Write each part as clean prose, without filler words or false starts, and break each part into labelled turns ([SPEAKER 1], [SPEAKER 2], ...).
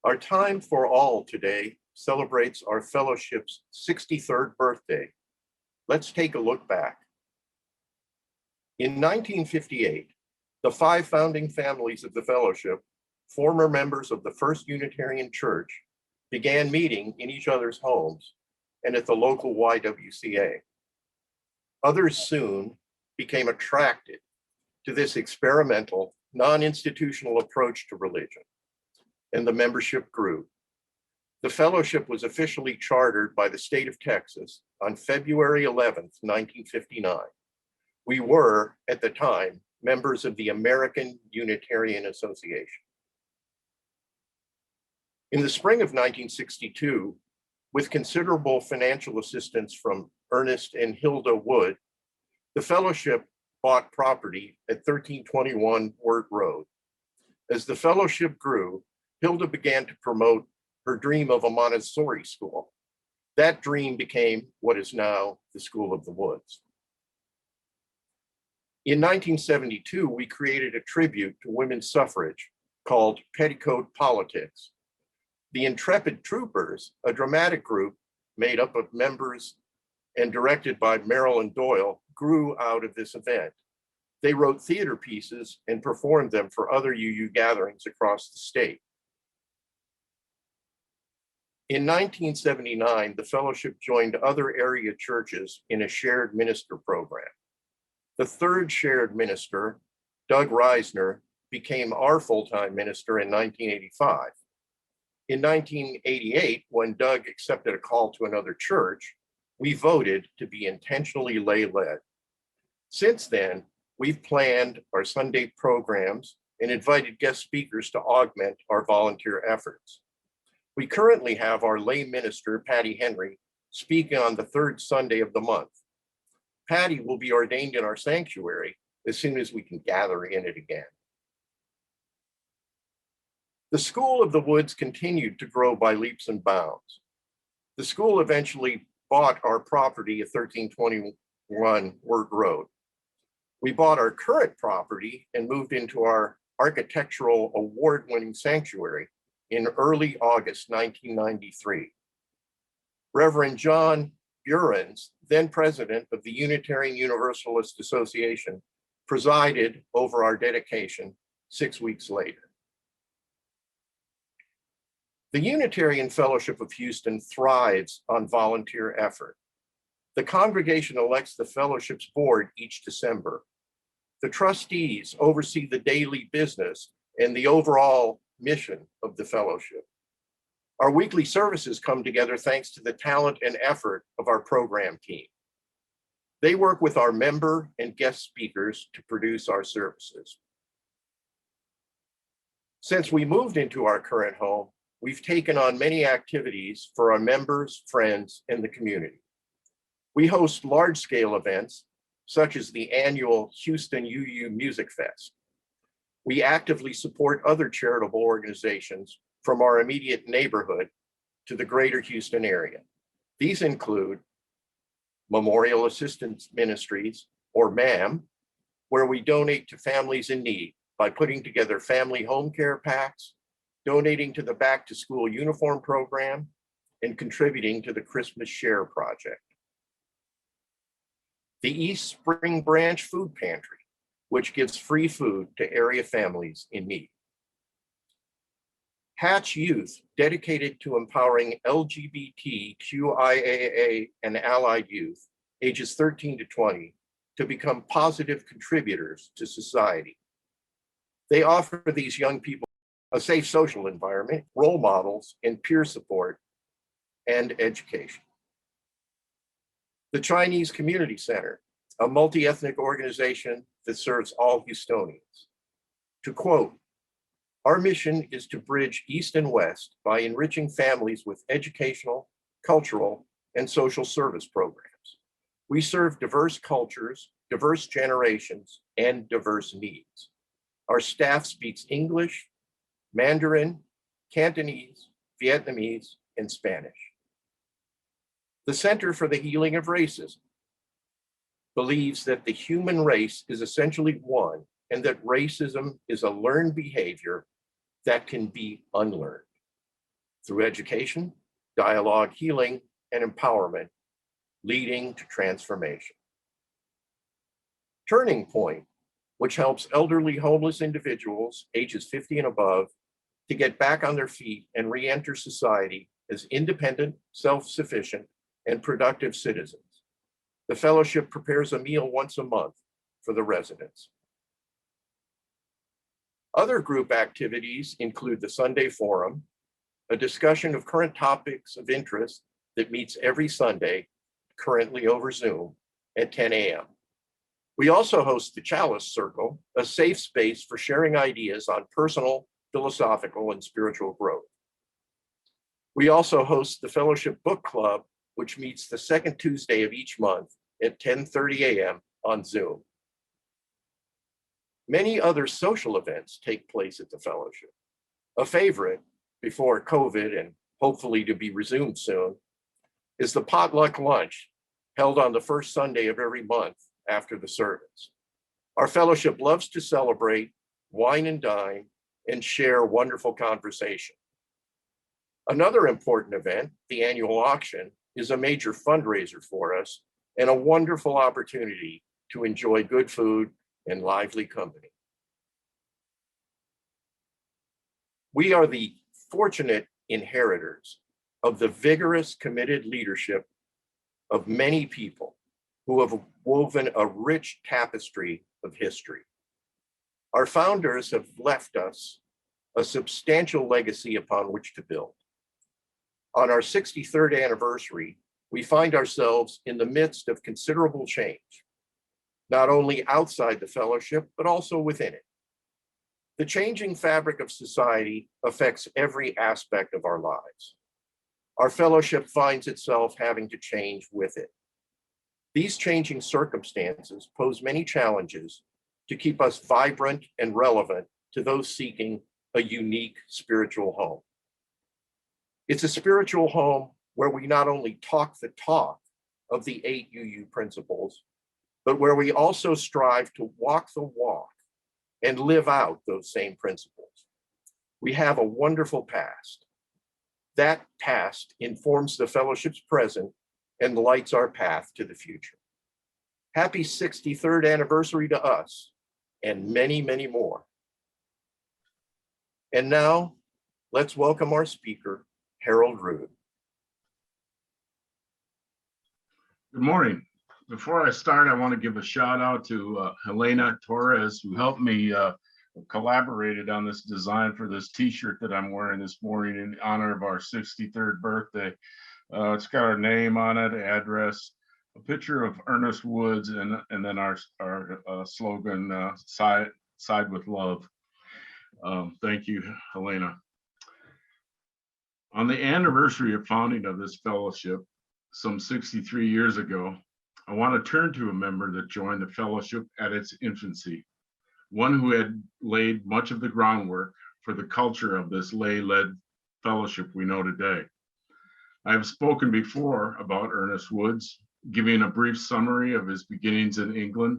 [SPEAKER 1] Our Time for All today celebrates our fellowship's 63rd birthday. Let's take a look back. In 1958, the 5 founding families of the fellowship, former members of the First Unitarian Church, began meeting in each other's homes and at the local YWCA. Others soon became attracted to this experimental, non-institutional approach to religion, and the membership grew. The fellowship was officially chartered by the state of Texas on February 11th, 1959. We were, at the time, members of the American Unitarian Association. In the spring of 1962, with considerable financial assistance from Ernest and Hilda Wood, the fellowship bought property at 1321 Rood. As the fellowship grew, Hilda began to promote her dream of a Montessori school. That dream became what is now the School of the Woods. In 1972, we created a tribute to women's suffrage called Petticoat Politics. The Intrepid Troopers, a dramatic group made up of members and directed by Marilyn Doyle, grew out of this event. They wrote theater pieces and performed them for other UU gatherings across the state. In 1979, the fellowship joined other area churches in a shared minister program. The third shared minister, Doug Reisner, became our full-time minister in 1985. In 1988, when Doug accepted a call to another church, we voted to be intentionally lay-led. Since then, we've planned our Sunday programs and invited guest speakers to augment our volunteer efforts. We currently have our lay minister, Patty Henry, speaking on the 3rd Sunday of the month. Patty will be ordained in our sanctuary as soon as we can gather in it again. The School of the Woods continued to grow by leaps and bounds. The school eventually bought our property at 1321 Rood. We bought our current property and moved into our architectural award-winning sanctuary in early August 1993. Reverend John Burens, then president of the Unitarian Universalist Association, presided over our dedication 6 weeks later. The Unitarian Fellowship of Houston thrives on volunteer effort. The congregation elects the fellowship's board each December. The trustees oversee the daily business and the overall mission of the fellowship. Our weekly services come together thanks to the talent and effort of our program team. They work with our member and guest speakers to produce our services. Since we moved into our current home, we've taken on many activities for our members, friends, and the community. We host large-scale events, such as the annual Houston UU Music Fest. We actively support other charitable organizations from our immediate neighborhood to the greater Houston area. These include Memorial Assistance Ministries, or MAM, where we donate to families in need by putting together family home care packs, donating to the Back to School Uniform Program, and contributing to the Christmas Share Project. The East Spring Branch Food Pantry, which gives free food to area families in need. Hatch Youth, dedicated to empowering LGBTQIAA and allied youth, ages 13 to 20, to become positive contributors to society. They offer these young people a safe social environment, role models, and peer support, and education. The Chinese Community Center, a multi-ethnic organization that serves all Houstonians. To quote, "Our mission is to bridge East and West by enriching families with educational, cultural, and social service programs. We serve diverse cultures, diverse generations, and diverse needs. Our staff speaks English, Mandarin, Cantonese, Vietnamese, and Spanish." The Center for the Healing of Racism believes that the human race is essentially one and that racism is a learned behavior that can be unlearned. through education, dialogue, healing, and empowerment, leading to transformation. Turning Point, which helps elderly homeless individuals ages 50 and above to get back on their feet and re-enter society as independent, self-sufficient, and productive citizens. The fellowship prepares a meal once a month for the residents. Other group activities include the Sunday Forum, a discussion of current topics of interest that meets every Sunday, currently over Zoom, at 10 a.m. We also host the Chalice Circle, a safe space for sharing ideas on personal, philosophical, and spiritual growth. We also host the Fellowship Book Club, which meets the second Tuesday of each month at 10:30 a.m. on Zoom. Many other social events take place at the fellowship. A favorite, before COVID and hopefully to be resumed soon, is the Potluck Lunch, held on the first Sunday of every month after the service. Our fellowship loves to celebrate, wine and dine, and share wonderful conversation. Another important event, the annual auction, is a major fundraiser for us and a wonderful opportunity to enjoy good food and lively company. We are the fortunate inheritors of the vigorous, committed leadership of many people who have woven a rich tapestry of history. Our founders have left us a substantial legacy upon which to build. On our 63rd anniversary, we find ourselves in the midst of considerable change, not only outside the fellowship, but also within it. The changing fabric of society affects every aspect of our lives. Our fellowship finds itself having to change with it. These changing circumstances pose many challenges to keep us vibrant and relevant to those seeking a unique spiritual home. It's a spiritual home where we not only talk the talk of the 8 UU principles, but where we also strive to walk the walk and live out those same principles. We have a wonderful past. That past informs the fellowship's present and lights our path to the future. Happy 63rd anniversary to us and many, many more. And now, let's welcome our speaker, Harold Rud.
[SPEAKER 2] Good morning. Before I start, I want to give a shout out to Helena Torres, who helped me collaborated on this design for this t-shirt that I'm wearing this morning in honor of our 63rd birthday. It's got our name on it, address, a picture of Ernest Woods, and then our slogan, side with love. Thank you, Helena. On the anniversary of founding of this fellowship, some 63 years ago, I want to turn to a member that joined the fellowship at its infancy, one who had laid much of the groundwork for the culture of this lay-led fellowship we know today. I have spoken before about Ernest Woods, giving a brief summary of his beginnings in England,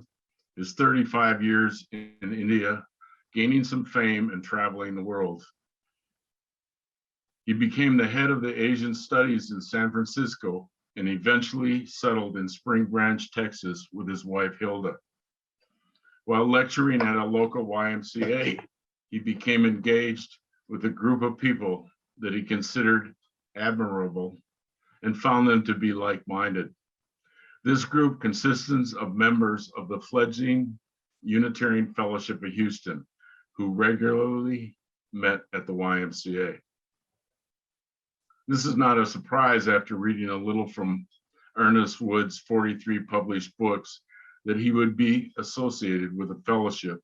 [SPEAKER 2] his 35 years in India, gaining some fame and traveling the world. He became the head of the Asian Studies in San Francisco and eventually settled in Spring Branch, Texas with his wife, Hilda. While lecturing at a local YMCA, he became engaged with a group of people that he considered admirable and found them to be like-minded. This group consists of members of the fledgling Unitarian Fellowship of Houston, who regularly met at the YMCA. This is not a surprise after reading a little from Ernest Woods' 43 published books that he would be associated with a fellowship.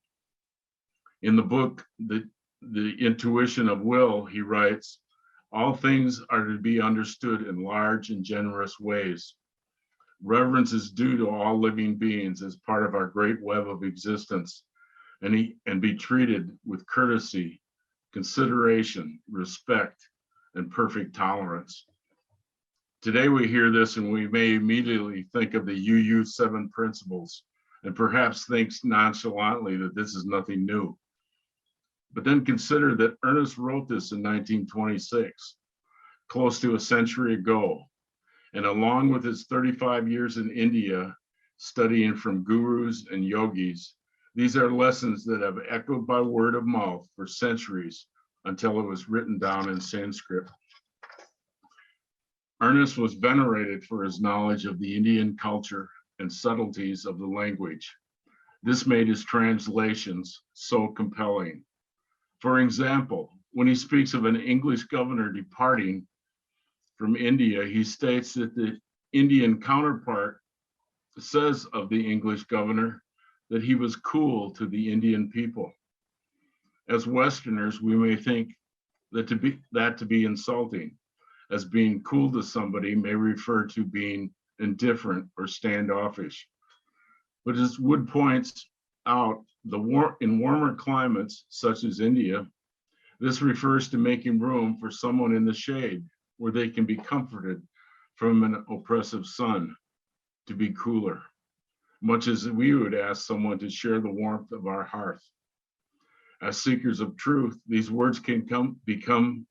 [SPEAKER 2] In the book, The Intuition of Will, he writes, "All things are to be understood in large and generous ways. Reverence is due to all living beings as part of our great web of existence, and be treated with courtesy, consideration, respect, and perfect tolerance." Today we hear this and we may immediately think of the UU 7 principles and perhaps think nonchalantly that this is nothing new. But then consider that Ernest wrote this in 1926, close to a century ago. And along with his 35 years in India, studying from gurus and yogis, these are lessons that have echoed by word of mouth for centuries until it was written down in Sanskrit. Ernest was venerated for his knowledge of the Indian culture and subtleties of the language. This made his translations so compelling. For example, when he speaks of an English governor departing from India, he states that the Indian counterpart says of the English governor that he was cool to the Indian people. As Westerners, we may think that to be insulting, as being cool to somebody may refer to being indifferent or standoffish. But as Wood points out, in warmer climates, such as India, this refers to making room for someone in the shade where they can be comforted from an oppressive sun, to be cooler, much as we would ask someone to share the warmth of our hearth. As seekers of truth, these words can become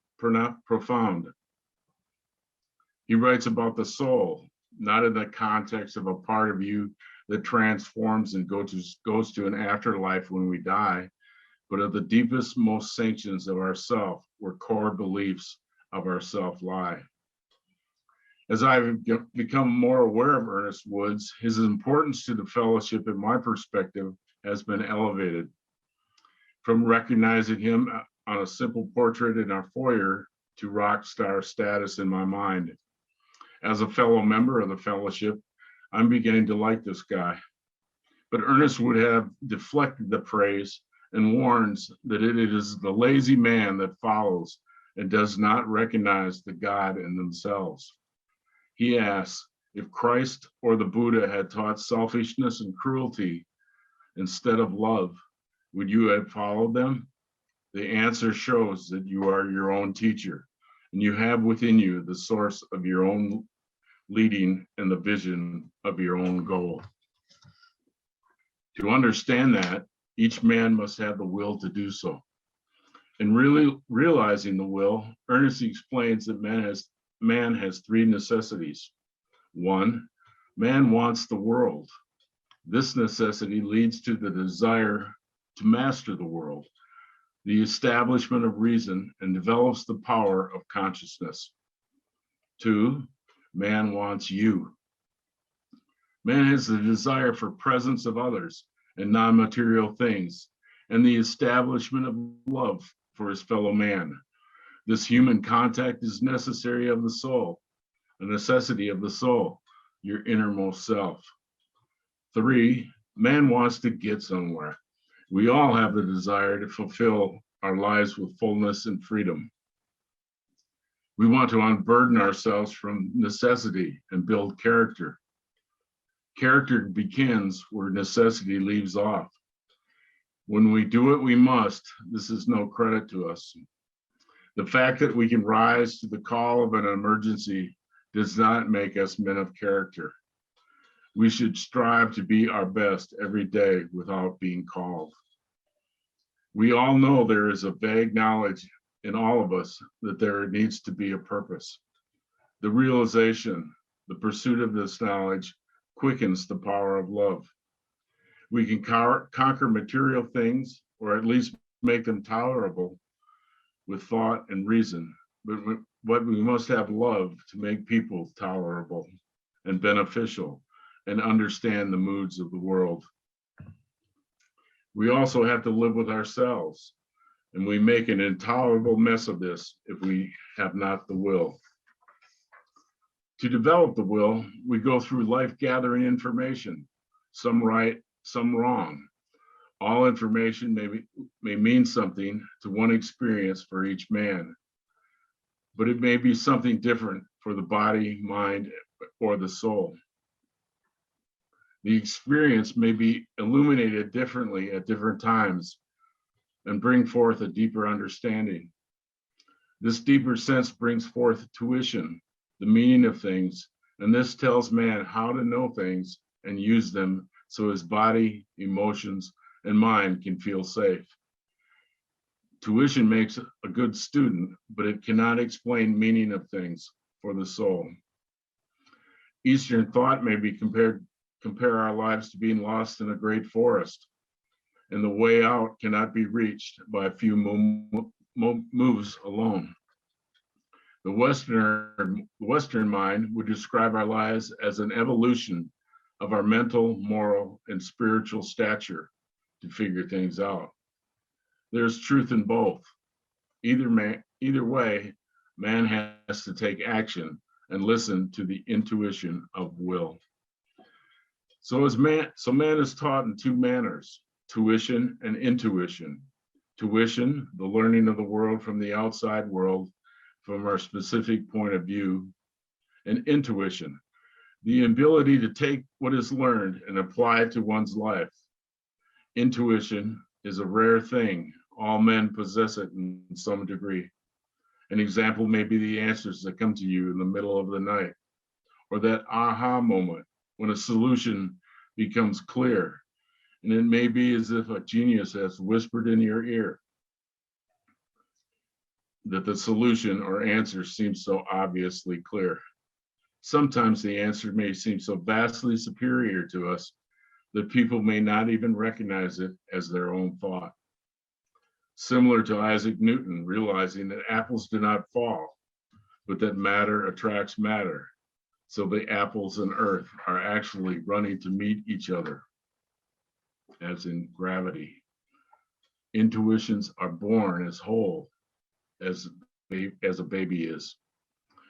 [SPEAKER 2] profound. He writes about the soul, not in the context of a part of you that transforms and goes to an afterlife when we die, but of the deepest, most sanctions of ourself, where core beliefs of ourself lie. As I've become more aware of Ernest Woods, his importance to the fellowship, in my perspective, has been elevated. From recognizing him on a simple portrait in our foyer to rock star status in my mind. As a fellow member of the fellowship, I'm beginning to like this guy. But Ernest would have deflected the praise and warns that it is the lazy man that follows and does not recognize the God in themselves. He asks, if Christ or the Buddha had taught selfishness and cruelty instead of love, would you have followed them? The answer shows that you are your own teacher, and you have within you the source of your own leading and the vision of your own goal. To understand that, each man must have the will to do so. In really realizing the will, Ernest explains that man has three necessities. One, man wants the world. This necessity leads to the desire to master the world, the establishment of reason, and develops the power of consciousness. Two, man wants you. Man has the desire for presence of others and non-material things, and the establishment of love for his fellow man. This human contact is necessary of the soul, a necessity of the soul, your innermost self. Three, man wants to get somewhere. We all have the desire to fulfill our lives with fullness and freedom. We want to unburden ourselves from necessity and build character. Character begins where necessity leaves off. When we do what we must, this is no credit to us. The fact that we can rise to the call of an emergency does not make us men of character. We should strive to be our best every day without being called. We all know there is a vague knowledge in all of us that there needs to be a purpose. The realization, the pursuit of this knowledge quickens the power of love. We can conquer material things, or at least make them tolerable with thought and reason, but we must have love to make people tolerable and beneficial and understand the moods of the world. We also have to live with ourselves, and we make an intolerable mess of this if we have not the will. To develop the will, we go through life gathering information, some right, some wrong. All information may mean something to one experience for each man, but it may be something different for the body, mind, or the soul. The experience may be illuminated differently at different times and bring forth a deeper understanding. This deeper sense brings forth tuition, the meaning of things, and this tells man how to know things and use them so his body, emotions, and mind can feel safe. Tuition makes a good student, but it cannot explain meaning of things for the soul. Eastern thought may be compare our lives to being lost in a great forest, and the way out cannot be reached by a few moves alone. The Western mind would describe our lives as an evolution of our mental, moral, and spiritual stature to figure things out. There's truth in both. Either way, man has to take action and listen to the intuition of will. So man is taught in two manners, tuition and intuition. Tuition, the learning of the world from the outside world, from our specific point of view, and intuition, the ability to take what is learned and apply it to one's life. Intuition is a rare thing. All men possess it in some degree. An example may be the answers that come to you in the middle of the night, or that aha moment when a solution becomes clear, and it may be as if a genius has whispered in your ear that the solution or answer seems so obviously clear. Sometimes the answer may seem so vastly superior to us that people may not even recognize it as their own thought. Similar to Isaac Newton realizing that apples do not fall, but that matter attracts matter. So the apples and earth are actually running to meet each other, as in gravity. Intuitions are born as whole as a baby is.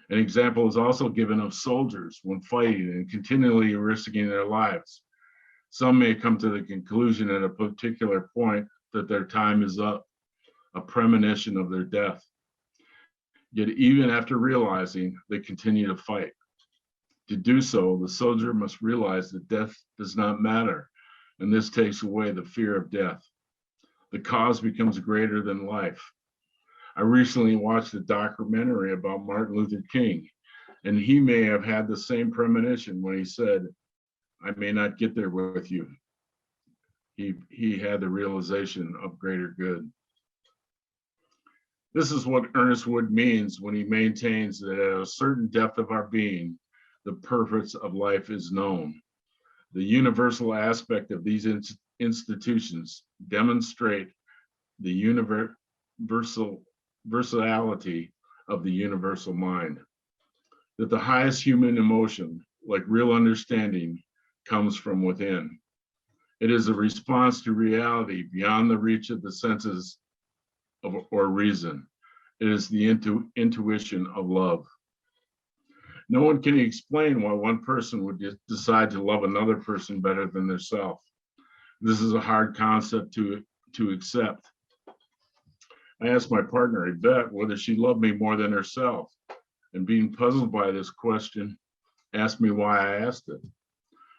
[SPEAKER 2] An example is also given of soldiers when fighting and continually risking their lives. Some may come to the conclusion at a particular point that their time is up, a premonition of their death. Yet even after realizing, they continue to fight. To do so, the soldier must realize that death does not matter, and this takes away the fear of death. The cause becomes greater than life. I recently watched a documentary about Martin Luther King, and he may have had the same premonition when he said, "I may not get there with you." He had the realization of greater good. This is what Ernest Woods means when he maintains that at a certain depth of our being, the purpose of life is known. The universal aspect of these institutions demonstrate the universality of the universal mind. That the highest human emotion, like real understanding, comes from within. It is a response to reality beyond the reach of the senses or reason. It is the intuition of love. No one can explain why one person would decide to love another person better than themselves. This is a hard concept to accept. I asked my partner, Yvette, whether she loved me more than herself, and being puzzled by this question, asked me why I asked it.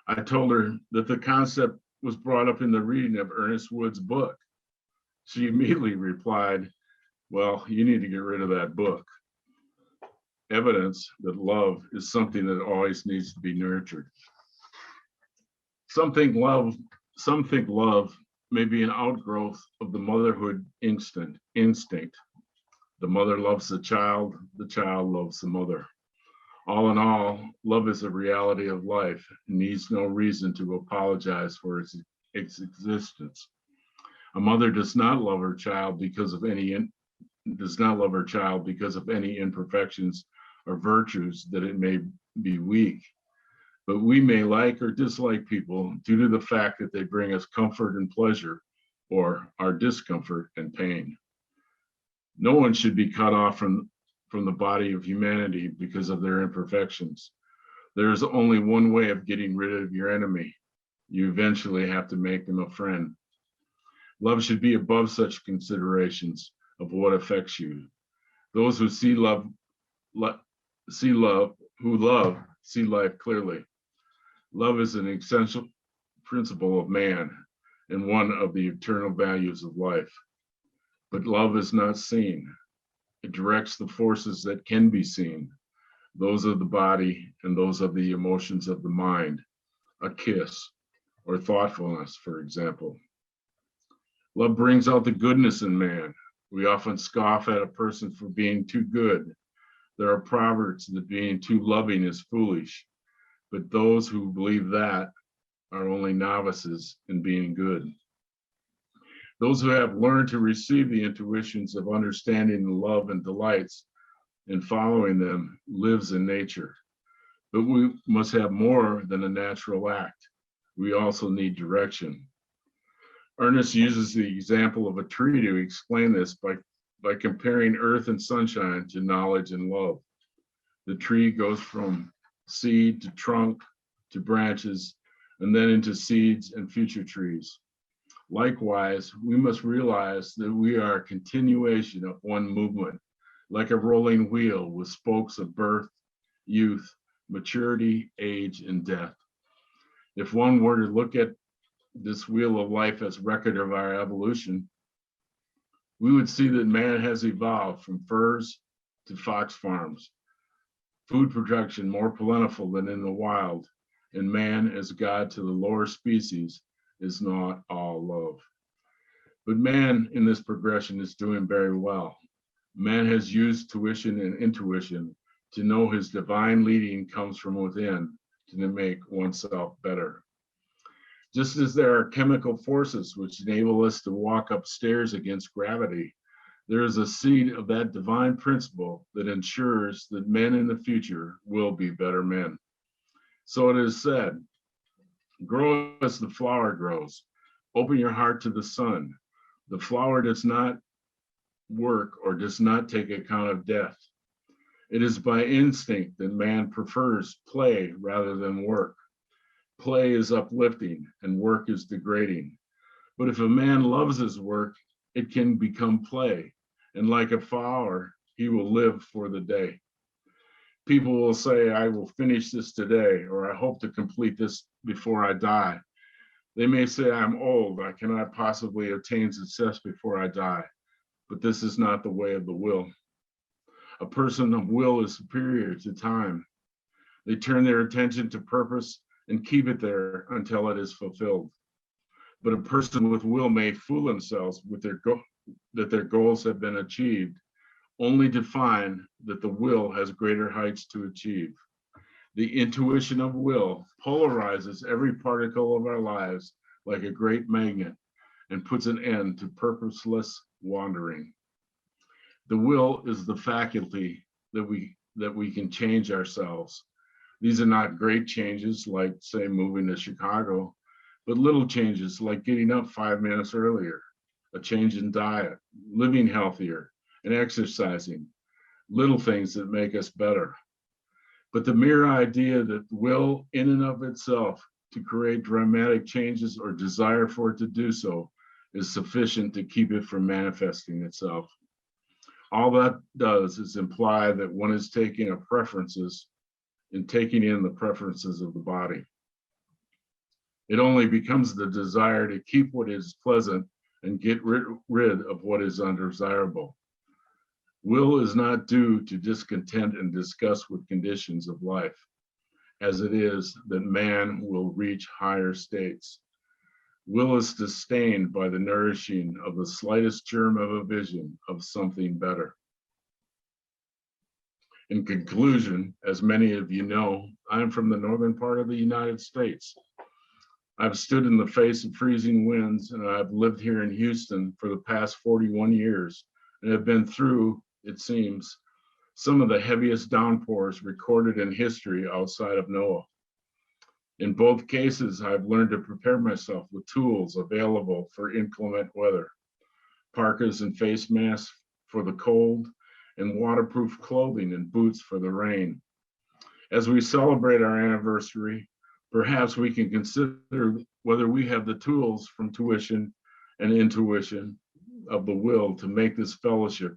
[SPEAKER 2] I told her that the concept was brought up in the reading of Ernest Woods' book. She immediately replied, "Well, you need to get rid of that book." Evidence that love is something that always needs to be nurtured. Some think love may be an outgrowth of the motherhood instinct. The mother loves the child loves the mother. All in all, love is a reality of life and needs no reason to apologize for its existence. A mother does not love her child because of any imperfections or virtues that it may be weak. But we may like or dislike people due to the fact that they bring us comfort and pleasure, or our discomfort and pain. No one should be cut off from the body of humanity because of their imperfections. There is only one way of getting rid of your enemy. You eventually have to make them a friend. Love should be above such considerations of what affects you. Those who see life clearly. Love is an essential principle of man and one of the eternal values of life. But love is not seen. It directs the forces that can be seen, those of the body and those of the emotions of the mind, a kiss or thoughtfulness, for example. Love brings out the goodness in man, We often scoff at a person for being too good. There are proverbs that being too loving is foolish, but those who believe that are only novices in being good. Those who have learned to receive the intuitions of understanding the love and delights in following them lives in nature. But we must have more than a natural act. We also need direction. Ernest uses the example of a tree to explain this by comparing earth and sunshine to knowledge and love. The tree goes from seed to trunk to branches, and then into seeds and future trees. Likewise, we must realize that we are a continuation of one movement, like a rolling wheel with spokes of birth, youth, maturity, age, and death. If one were to look at this wheel of life as record of our evolution, we would see that man has evolved from furs to fox farms, food production more plentiful than in the wild, and man as God to the lower species is not all love. But man in this progression is doing very well. Man has used tuition and intuition to know his divine leading comes from within to make oneself better. Just as there are chemical forces which enable us to walk upstairs against gravity, there is a seed of that divine principle that ensures that men in the future will be better men. So it is said, grow as the flower grows. Open your heart to the sun. The flower does not work or does not take account of death. It is by instinct that man prefers play rather than work. Play is uplifting and work is degrading. But if a man loves his work, it can become play. And like a flower, he will live for the day. People will say, I will finish this today, or I hope to complete this before I die. They may say, I'm old, I cannot possibly attain success before I die. But this is not the way of the will. A person of will is superior to time. They turn their attention to purpose and keep it there until it is fulfilled. But a person with will may fool themselves with that their goals have been achieved, only to find that the will has greater heights to achieve. The intuition of will polarizes every particle of our lives like a great magnet and puts an end to purposeless wandering. The will is the faculty that we can change ourselves. These are not great changes like, say, moving to Chicago, but little changes like getting up 5 minutes earlier, a change in diet, living healthier, and exercising, little things that make us better. But the mere idea that will in and of itself to create dramatic changes or desire for it to do so is sufficient to keep it from manifesting itself. All that does is imply that one is taking in the preferences of the body. It only becomes the desire to keep what is pleasant and get rid of what is undesirable. Will is not due to discontent and disgust with conditions of life, as it is that man will reach higher states. Will is sustained by the nourishing of the slightest germ of a vision of something better. In conclusion, as many of you know, I am from the northern part of the United States. I've stood in the face of freezing winds, and I've lived here in Houston for the past 41 years and have been through, it seems, some of the heaviest downpours recorded in history outside of Noah. In both cases, I've learned to prepare myself with tools available for inclement weather, parkas and face masks for the cold, and waterproof clothing and boots for the rain. As we celebrate our anniversary, perhaps we can consider whether we have the tools from tuition and intuition of the will to make this fellowship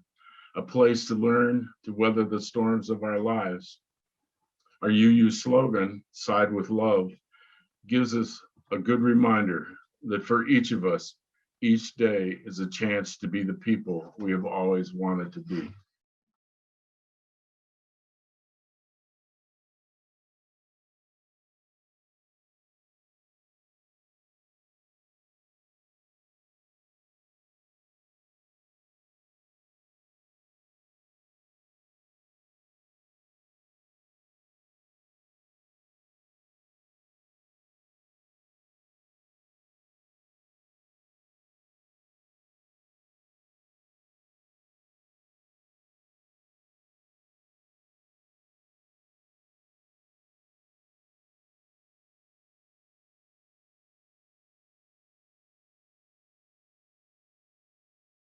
[SPEAKER 2] a place to learn to weather the storms of our lives. Our UU slogan, Side with Love, gives us a good reminder that for each of us, each day is a chance to be the people we have always wanted to be.